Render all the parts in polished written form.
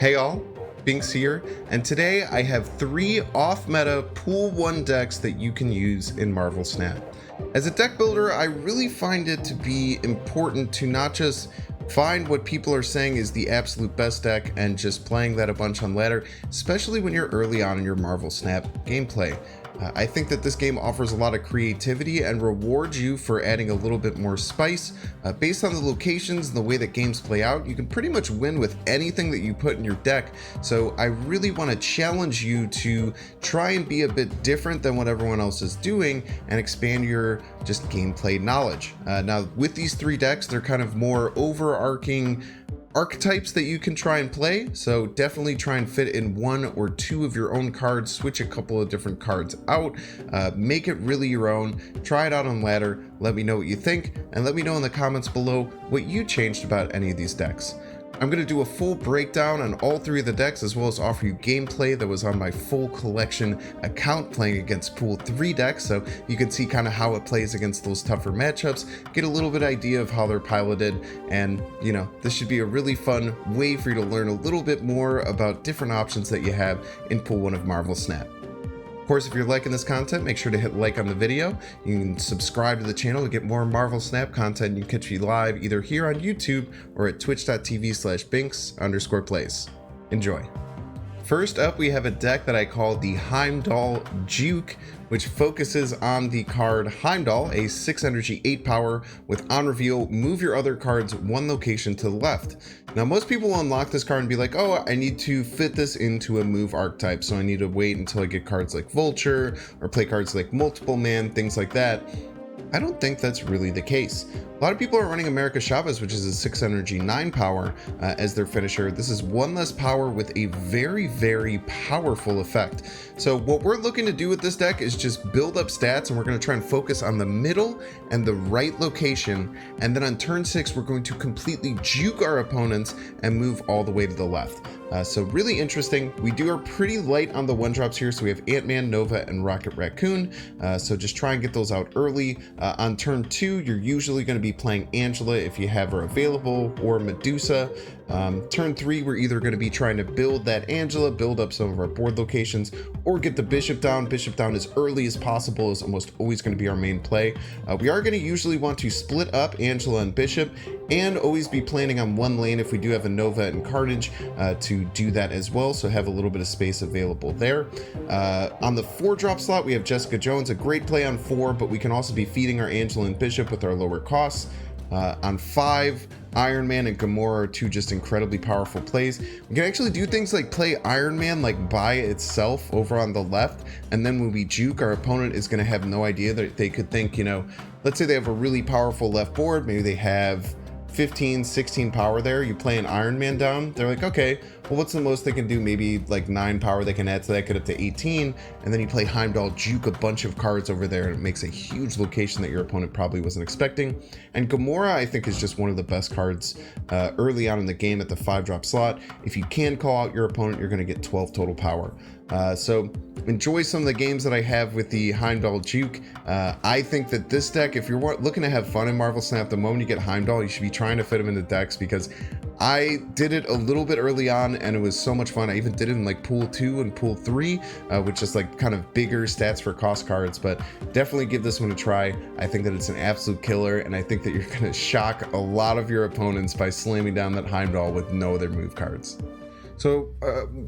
Hey all, Binks here, and today I have 3 off-meta Pool 1 decks that you can use in Marvel Snap. As a deck builder, I really find it to be important to not just find what people are saying is the absolute best deck and just playing that a bunch on ladder, especially when you're early on in your Marvel Snap gameplay. I think that this game offers a lot of creativity and rewards you for adding a little bit more spice. Based on the locations and the way that games play out, you can pretty much win with anything that you put in your deck. So I really want to challenge you to try and be a bit different than what everyone else is doing and expand your just gameplay knowledge. Now with these 3 decks, they're kind of more overarching archetypes that you can try and play, so definitely try and fit in 1 or 2 of your own cards, switch a couple of different cards out, make it really your own, try it out on ladder, let me know what you think, and let me know in the comments below what you changed about any of these decks. I'm going to do a full breakdown on all 3 of the decks, as well as offer you gameplay that was on my full collection account playing against Pool 3 decks, so you can see kind of how it plays against those tougher matchups, get a little bit idea of how they're piloted, and you know, this should be a really fun way for you to learn a little bit more about different options that you have in Pool 1 of Marvel Snap. Of course, if you're liking this content, make sure to hit like on the video. You can subscribe to the channel to get more Marvel Snap content. You can catch me live either here on YouTube or at twitch.tv/binks_plays. Enjoy. First up, we have a deck that I call the Heimdall Juke, which focuses on the card Heimdall, a 6 energy, 8 power, with on reveal, move your other cards 1 location to the left. Now, most people will unlock this card and be like, oh, I need to fit this into a move archetype, so I need to wait until I get cards like Vulture, or play cards like Multiple Man, things like that. I don't think that's really the case. A lot of people are running America Chavez, which is a 6 energy, 9 power as their finisher. This is 1 less power with a very, very powerful effect. So what we're looking to do with this deck is just build up stats, and we're going to try and focus on the middle and the right location. And then on turn 6, we're going to completely juke our opponents and move all the way to the left. So really interesting. We are pretty light on the 1-drops here. So we have Ant-Man, Nova, and Rocket Raccoon. So just try and get those out early. On turn 2, you're usually going to be playing Angela if you have her available, or Medusa. Turn 3, we're either going to be trying to build that Angela, build up some of our board locations, or get the Bishop down. Bishop down as early as possible is almost always going to be our main play. We are going to usually want to split up Angela and Bishop, and always be planning on 1 lane if we do have a Nova and Carnage to do that as well, so have a little bit of space available there. On the 4-drop slot, we have Jessica Jones, a great play on 4, but we can also be feeding our Angela and Bishop with our lower costs. On 5, Iron Man and Gamora are 2 just incredibly powerful plays. We can actually do things like play Iron Man like by itself over on the left, and then when we juke, our opponent is going to have no idea that they could think, you know, let's say they have a really powerful left board, maybe they have 15, 16 power there, you play an Iron Man down, they're like, okay, well, what's the most they can do? Maybe like 9 power they can add to that, get up to 18, and then you play Heimdall, juke a bunch of cards over there, and it makes a huge location that your opponent probably wasn't expecting. And Gamora, I think, is just one of the best cards early on in the game at the 5-drop slot. If you can call out your opponent, you're going to get 12 total power. So enjoy some of the games that I have with the Heimdall Juke. I think that this deck, if you're looking to have fun in Marvel Snap, the moment you get Heimdall, you should be trying to fit him into decks, because I did it a little bit early on and it was so much fun. I even did it in like Pool 2 and Pool 3, which is like kind of bigger stats for cost cards, but definitely give this one a try. I think that it's an absolute killer, and I think that you're going to shock a lot of your opponents by slamming down that Heimdall with no other move cards. So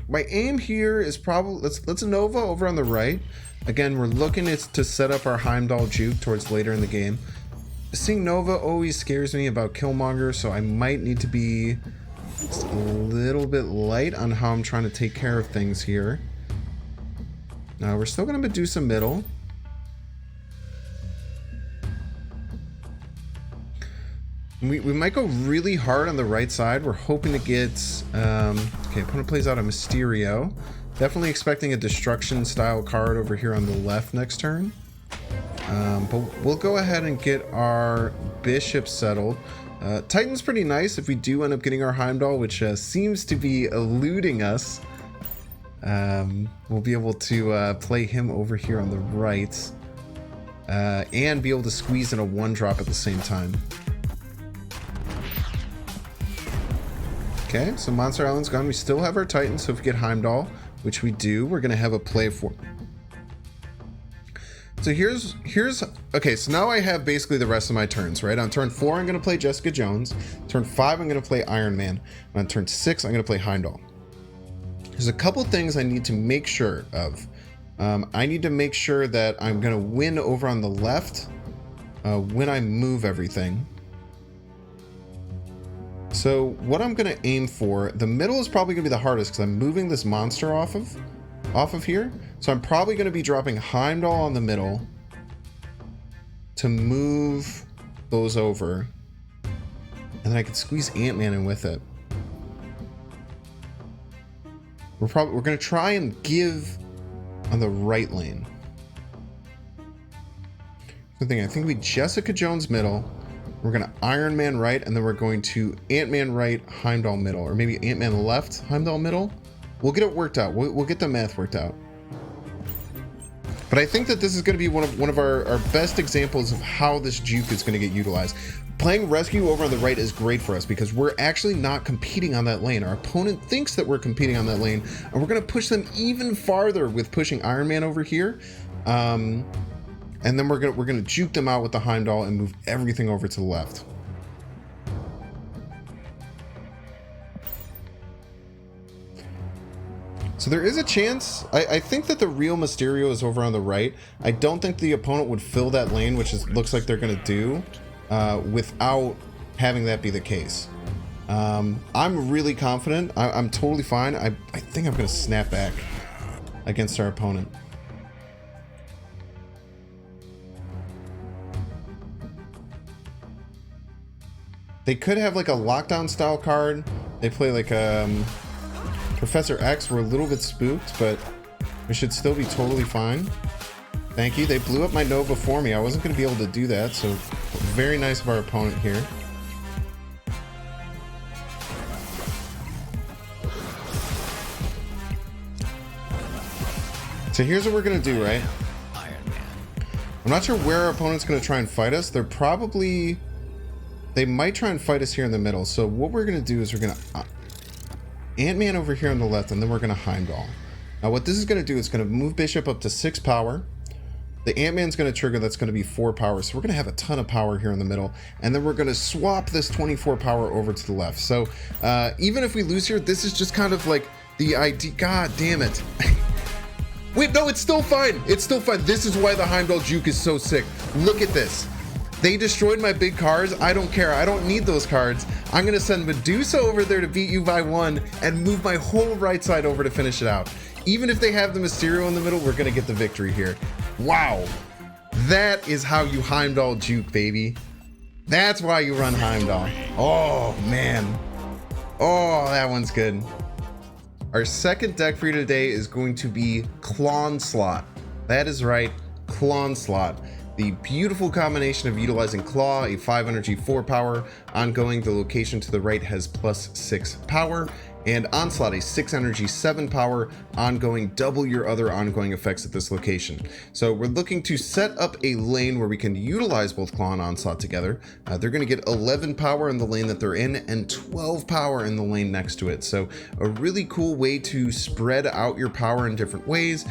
my aim here is probably, let's a Nova over on the right. Again, we're looking to set up our Heimdall Juke towards later in the game. Seeing Nova always scares me about Killmonger, so I might need to be just a little bit light on how I'm trying to take care of things here. Now we're still going to Medusa middle. We might go really hard on the right side. We're hoping to get, okay, opponent plays out a Mysterio. Definitely expecting a Destruction style card over here on the left next turn. But we'll go ahead and get our Bishop settled. Titan's pretty nice if we do end up getting our Heimdall, which seems to be eluding us. We'll be able to play him over here on the right. And be able to squeeze in a 1-drop at the same time. Okay, so Monster Island's gone. We still have our Titans, so if we get Heimdall, which we do, we're gonna have a play for. So here's okay, so now I have basically the rest of my turns, right? On turn 4, I'm gonna play Jessica Jones. Turn 5, I'm gonna play Iron Man. And on turn 6, I'm gonna play Heimdall. There's a couple things I need to make sure of. I need to make sure that I'm gonna win over on the left when I move everything. So what I'm gonna aim for, the middle is probably gonna be the hardest because I'm moving this monster off of here. So I'm probably gonna be dropping Heimdall on the middle to move those over. And then I could squeeze Ant-Man in with it. We're gonna try and give on the right lane. I think we Jessica Jones middle. We're gonna Iron Man right, and then we're going to Ant-Man right, Heimdall middle, or maybe Ant-Man left, Heimdall middle. We'll get it worked out. We'll get the math worked out. But I think that this is going to be one of our best examples of how this Juke is going to get utilized. Playing rescue over on the right is great for us because we're actually not competing on that lane. Our opponent thinks that we're competing on that lane, and we're going to push them even farther with pushing Iron Man over here. And then we're gonna juke them out with the Heimdall and move everything over to the left. So there is a chance. I think that the real Mysterio is over on the right. I don't think the opponent would fill that lane, which looks like they're gonna do, without having that be the case. I'm really confident. I'm totally fine. I think I'm gonna snap back against our opponent. They could have like a lockdown style card. They play like Professor X. We're a little bit spooked, but we should still be totally fine. Thank you. They blew up my Nova for me. I wasn't going to be able to do that, so very nice of our opponent here. So here's what we're going to do, right? I'm not sure where our opponent's going to try and fight us. They might try and fight us here in the middle. So what we're going to do is we're going to Ant-Man over here on the left, and then we're going to Heimdall. Now what this is going to do is going to move Bishop up to 6 power. The Ant-Man's going to trigger, that's going to be 4 power. So we're going to have a ton of power here in the middle. And then we're going to swap this 24 power over to the left. So even if we lose here, this is just kind of like the idea. God damn it. Wait, no, it's still fine. It's still fine. This is why the Heimdall Juke is so sick. Look at this. They destroyed my big cards. I don't care. I don't need those cards. I'm going to send Medusa over there to beat you by 1 and move my whole right side over to finish it out. Even if they have the Mysterio in the middle, we're going to get the victory here. Wow. That is how you Heimdall Juke, baby. That's why you run Heimdall. Oh, man. Oh, that one's good. Our second deck for you today is going to be Klawnslaught. That is right, Klawnslaught. The beautiful combination of utilizing Claw, a 5 energy 4 power, ongoing, the location to the right has +6 power, and Onslaught, a 6 energy 7 power, ongoing, double your other ongoing effects at this location. So we're looking to set up a lane where we can utilize both Claw and Onslaught together. They're going to get 11 power in the lane that they're in and 12 power in the lane next to it. So a really cool way to spread out your power in different ways.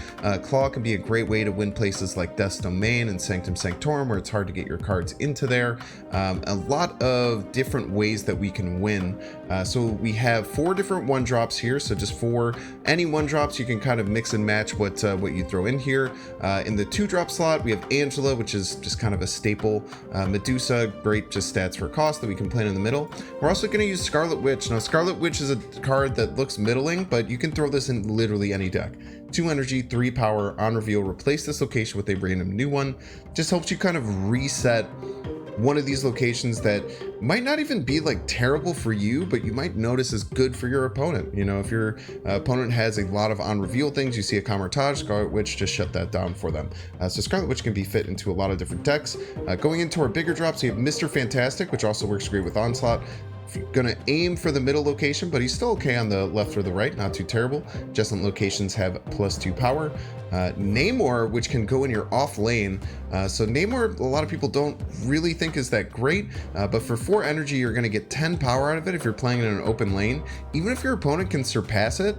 Claw can be a great way to win places like Death's Domain and Sanctum Sanctorum, where it's hard to get your cards into there. A lot of different ways that we can win. So we have 4 different 1-drops here, so just for any 1-drops you can kind of mix and match what you throw in here. In the 2-drop slot we have Angela, which is just kind of a staple. Medusa, great just stats for cost that we can play in the middle. We're also going to use Scarlet Witch. Now Scarlet Witch is a card that looks middling, but you can throw this in literally any deck. 2 energy, 3 power, on reveal, replace this location with a random new one. Just helps you kind of reset one of these locations that might not even be like terrible for you, but you might notice is good for your opponent. You know, if your opponent has a lot of on reveal things, you see a Camartage, Scarlet Witch just shut that down for them. So Scarlet Witch can be fit into a lot of different decks. Going into our bigger drops, we have Mr. Fantastic, which also works great with Onslaught. Gonna aim for the middle location, but he's still okay on the left or the right, not too terrible. Adjacent locations have +2 power. Namor, which can go in your off lane. So Namor, a lot of people don't really think is that great, but for 4 energy, you're gonna get 10 power out of it if you're playing in an open lane. Even if your opponent can surpass it,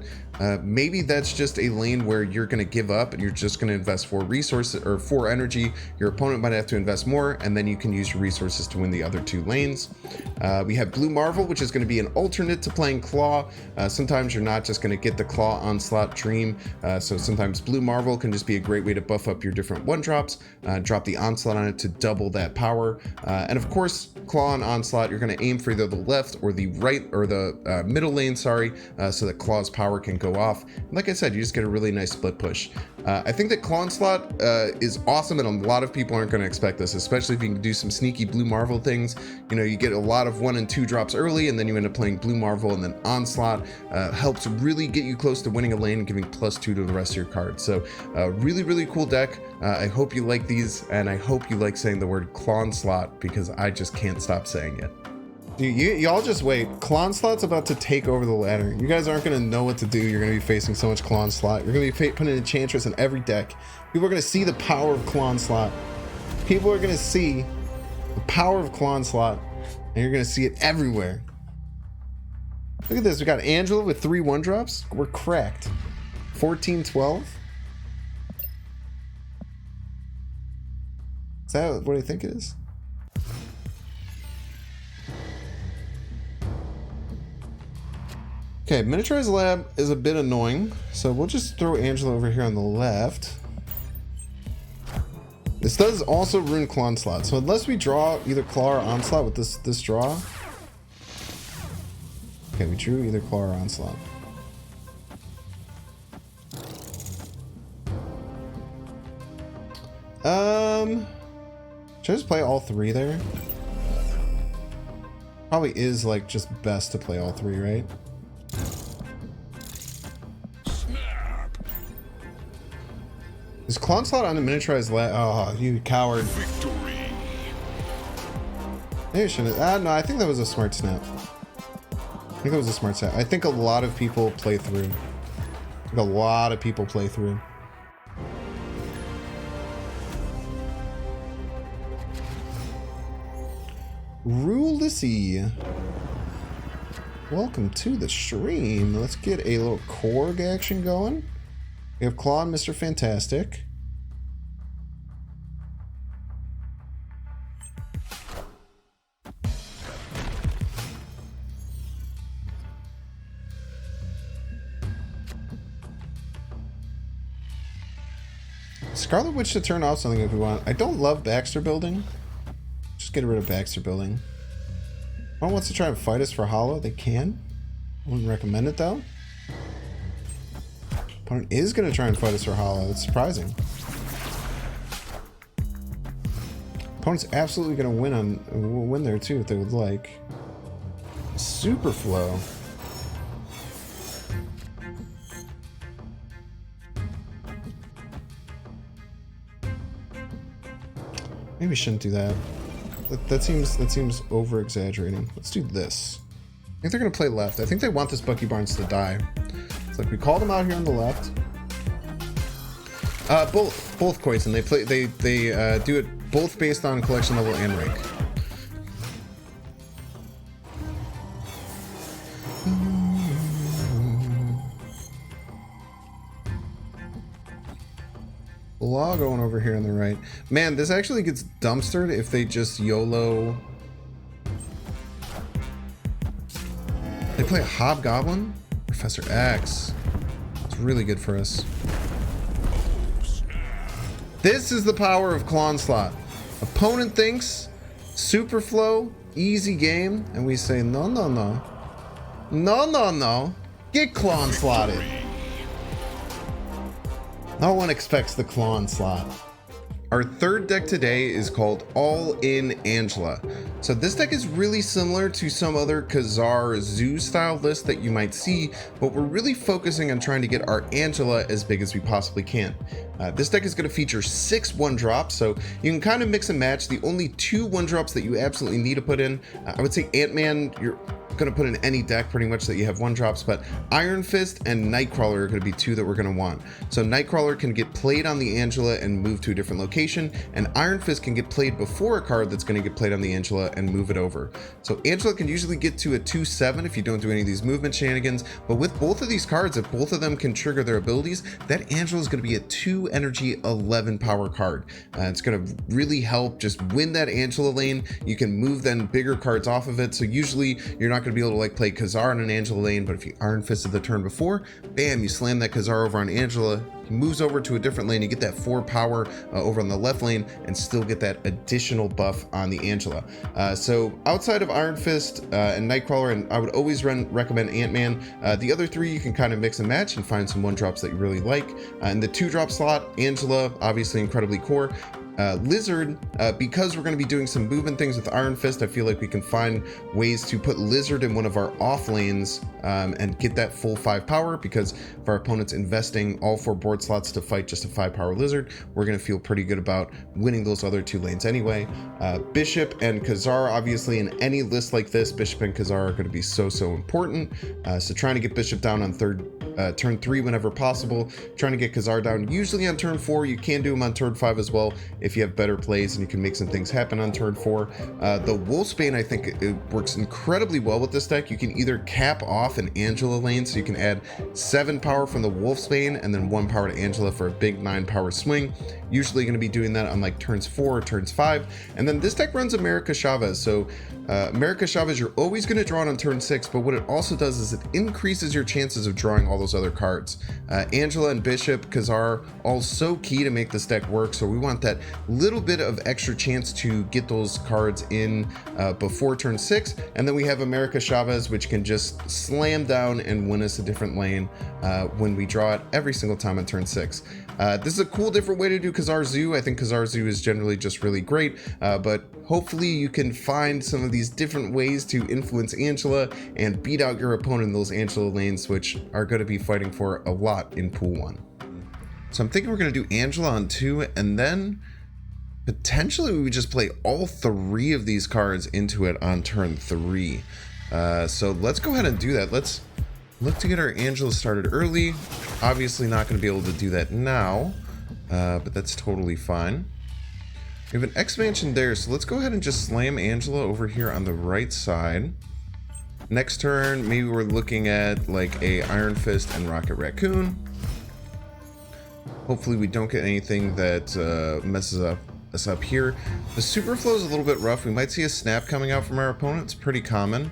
maybe that's just a lane where you're gonna give up and you're just gonna invest 4 resources or 4 energy. Your opponent might have to invest more, and then you can use your resources to win the other 2 lanes. We have Blue Marvel, which is gonna be an alternate to playing Claw. Sometimes you're not just gonna get the Claw Onslaught Dream, so sometimes Blue Marvel can just be a great way to buff up your different 1-drops, drop the Onslaught on it to double that power. And of course, Claw and Onslaught, you're going to aim for either the left or the right or the middle lane, sorry, so that Claw's power can go off. And like I said, you just get a really nice split push. I think that Klawnslaught is awesome, and a lot of people aren't going to expect this, especially if you can do some sneaky Blue Marvel things. You know, you get a lot of 1 and 2 drops early, and then you end up playing Blue Marvel, and then Onslaught helps really get you close to winning a lane and giving +2 to the rest of your cards. So really, really cool deck. I hope you like these, and I hope you like saying the word Klawnslaught, because I just can't stop saying it. Dude, y'all just wait. Klawnslaught's about to take over the ladder. You guys aren't going to know what to do. You're going to be facing so much Klawnslaught. You're going to be putting Enchantress in every deck. People are going to see the power of Klawnslaught. People are going to see the power of Klawnslaught, and you're going to see it everywhere. Look at this. We got Angela with 3 1-drops. We're cracked. 14-12. Is that what I think it is? Okay, Miniaturized Lab is a bit annoying, so we'll just throw Angela over here on the left. This does also ruin Klawnslaught, so unless we draw either Claw or Onslaught with this draw. Okay, we drew either Claw or Onslaught. Should I just play all 3 there? Probably is like just best to play all 3, right? Is Klawnslaught on the Miniaturized Lab? Oh, you coward. Victory. Maybe I shouldn't. No, I think that was a smart snap. I think that was a smart snap. I think a lot of people play through. Rulissy, welcome to the stream. Let's get a little Korg action going. We have Claw and Mr. Fantastic. Scarlet Witch to turn off something if we want. I don't love Baxter building. Just get rid of Baxter building. One wants to try and fight us for Hollow. They can. I wouldn't recommend it though. Opponent is going to try and fight us for Hollow. That's surprising. Opponent's absolutely going to win there too if they would like. Super Flow. Maybe we shouldn't do that. That seems over exaggerating. Let's do this. I think they're gonna play left. I think they want this Bucky Barnes to die. It's like we called them out here on the left. Both Koizen. They do it both based on collection level and rank. Law going over here on the right. Man, this actually gets dumpstered if they just YOLO. They play a Hobgoblin? Professor X. It's really good for us. This is the power of Klawnslaught. Opponent thinks super flow, easy game, and we say no, no, no. No, no, no. Get Klawnslaughed. No one expects the Klawnslaught. Our third deck today is called All In Angela. So this deck is really similar to some other Khazar Zoo style lists that you might see, but we're really focusing on trying to get our Angela as big as we possibly can. This deck is going to feature 6 1-drops, so you can kind of mix and match. The only 2 1-drops that you absolutely need to put in, I would say Ant-Man, going to put in any deck pretty much that you have 1-drops, but Iron Fist and Nightcrawler are going to be 2 that we're going to want. So Nightcrawler can get played on the Angela and move to a different location, and Iron Fist can get played before a card that's going to get played on the Angela and move it over. So Angela can usually get to a 2/7 if you don't do any of these movement shenanigans, but with both of these cards, if both of them can trigger their abilities, that Angela is going to be a 2 energy 11 power card. It's going to really help just win that Angela lane. You can move then bigger cards off of it, so usually you're not going to be able to like play Khazar on an Angela lane, but if you Iron Fisted the turn before, bam, you slam that Khazar over on Angela, he moves over to a different lane, you get that 4 power over on the left lane and still get that additional buff on the Angela. So outside of Iron Fist and Nightcrawler, and I would always recommend Ant-Man, the other 3 you can kind of mix and match and find some 1-drops that you really like. In the 2-drop slot, Angela, obviously incredibly core. Lizard, because we're going to be doing some movement things with Iron Fist, I feel like we can find ways to put Lizard in one of our off lanes and get that full 5 power, because if our opponent's investing all 4 board slots to fight just a 5 power Lizard, we're going to feel pretty good about winning those other 2 lanes anyway. Bishop and Khazar, obviously in any list like this, Bishop and Khazar are going to be so important. So trying to get Bishop down on turn 3 whenever possible, trying to get Khazar down usually on turn 4. You can do him on turn 5 as well if you have better plays and you can make some things happen on turn 4. The Wolfsbane, I think it works incredibly well with this deck. You can either cap off an Angela lane, so you can add 7 power from the Wolfsbane and then 1 power to Angela for a big 9 power swing. Usually going to be doing that on like turns 4 or turns 5. And then this deck runs America Chavez. So America Chavez, you're always going to draw it on turn 6, but what it also does is it increases your chances of drawing all those other cards. Angela and Bishop, Khazar, all so key to make this deck work, so we want that little bit of extra chance to get those cards in before turn 6, and then we have America Chavez, which can just slam down and win us a different lane when we draw it every single time on turn 6. This is a cool different way to do Khazar Zoo. I think Khazar Zoo is generally just really great, but hopefully you can find some of these different ways to influence Angela and beat out your opponent in those Angela lanes, which are going to be fighting for a lot in Pool 1. So I'm thinking we're going to do Angela on 2, and then potentially we would just play all 3 of these cards into it on turn 3. So let's go ahead and do that. Let's look to get our Angela started early. Obviously not going to be able to do that now, but that's totally fine. We have an expansion there, so let's go ahead and just slam Angela over here on the right side. Next turn, maybe we're looking at like a Iron Fist and Rocket Raccoon. Hopefully we don't get anything that messes us up here. The super flow is a little bit rough. We might see a snap coming out from our opponent. It's pretty common.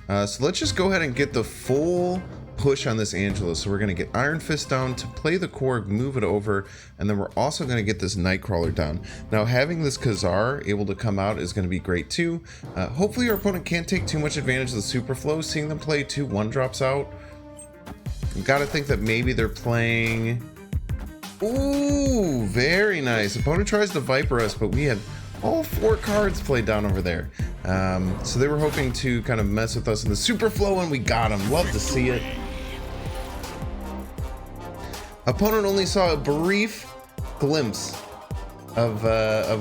So let's just go ahead and get the full push on this Angela. So we're going to get Iron Fist down to play the Korg, move it over, and then we're also going to get this Nightcrawler down. Now having this Khazar able to come out is going to be great too. Hopefully our opponent can't take too much advantage of the super flow, seeing them play 2 1-drops out. We've got to think that maybe they're playing... Ooh, very nice. Opponent tries to Viper us, but we had all 4 cards played down over there. So they were hoping to kind of mess with us in the super flow, and we got them. Love to see it. Opponent only saw a brief glimpse of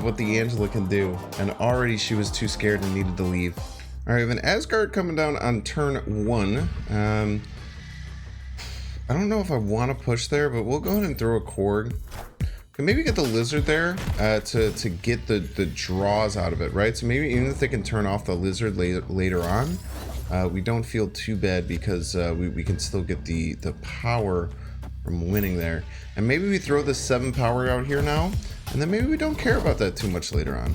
what the Angela can do, and already she was too scared and needed to leave. All right, we have an Asgard coming down on turn 1. I don't know if I want to push there, but we'll go ahead and throw a Korg. Can maybe get the Lizard there to get the draws out of it, right? So maybe even if they can turn off the Lizard later on, we don't feel too bad because we can still get the power from winning there. And maybe we throw the 7 power out here now, and then maybe we don't care about that too much later on.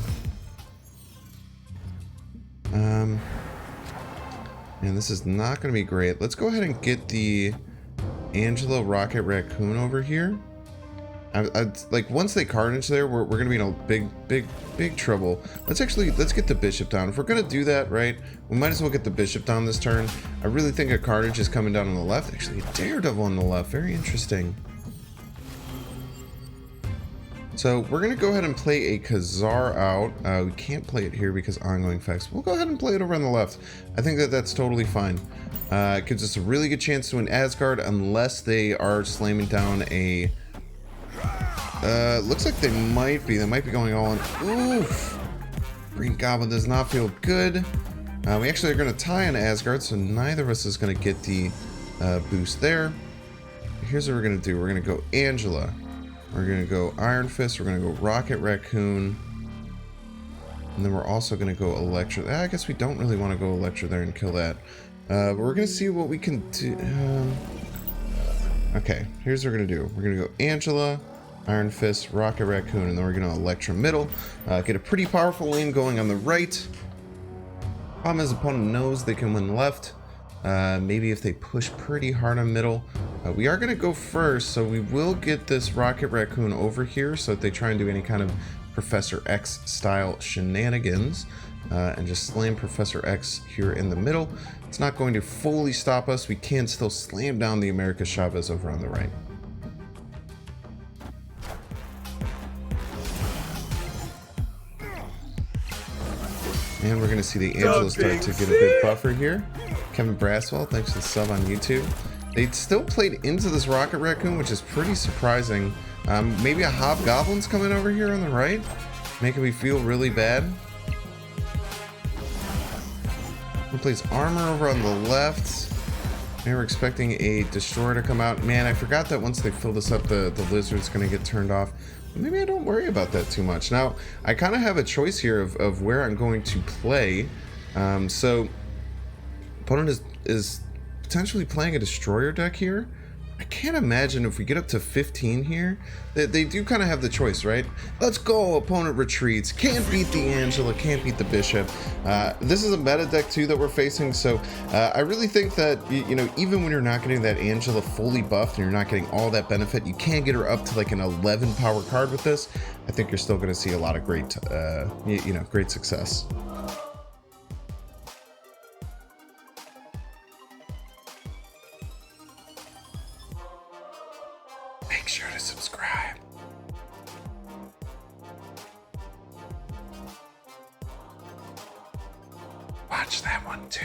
And this is not going to be great. Let's go ahead and get the Angela Rocket Raccoon over here. Like once they Carnage there, we're gonna be in a big trouble. Let's get the Bishop down. If we're gonna do that, right, we might as well get the Bishop down this turn. I really think a Carnage is coming down on the left. Actually, a Daredevil on the left. Very interesting. So we're gonna go ahead and play a Khazar out. We can't play it here because ongoing effects. We'll go ahead and play it over on the left. I think that's totally fine. It gives us a really good chance to win Asgard unless they are slamming down a... looks like they might be. They might be going all in. Oof! Green Goblin does not feel good. We actually are going to tie on Asgard, so neither of us is going to get the boost there. Here's what we're going to do. We're going to go Angela. We're going to go Iron Fist. We're going to go Rocket Raccoon. And then we're also going to go Electra. I guess we don't really want to go Electra there and kill that. But we're going to see what we can do. Okay, here's what we're going to do. We're going to go Angela, Iron Fist, Rocket Raccoon, and then we're going to Electra middle. Get a pretty powerful lane going on the right. Problem is, opponent knows they can win left. Maybe if they push pretty hard on middle. We are going to go first, so we will get this Rocket Raccoon over here so that they try and do any kind of Professor X style shenanigans. And just slam Professor X here in the middle. It's not going to fully stop us. We can still slam down the America Chavez over on the right. And we're going to see the Angela start to get a bit buffer here. Kevin Braswell, thanks for the sub on YouTube. They still played into this Rocket Raccoon, which is pretty surprising. Maybe a Hobgoblin's coming over here on the right, making me feel really bad. He plays armor over on the left. They were expecting a destroyer to come out. Man, I forgot that once they fill this up, the lizard's going to get turned off. Maybe I don't worry about that too much. Now, I kind of have a choice here of where I'm going to play. So, opponent is potentially playing a destroyer deck here. I can't imagine if we get up to 15 here, they do kind of have the choice, right? Let's go, opponent retreats. Can't beat the Angela, can't beat the Bishop. This is a meta deck too that we're facing, so I really think that, you know, even when you're not getting that Angela fully buffed and you're not getting all that benefit, you can get her up to like an 11 power card with this. I think you're still going to see a lot of great, you know, great success. Make sure to subscribe. Watch that one too.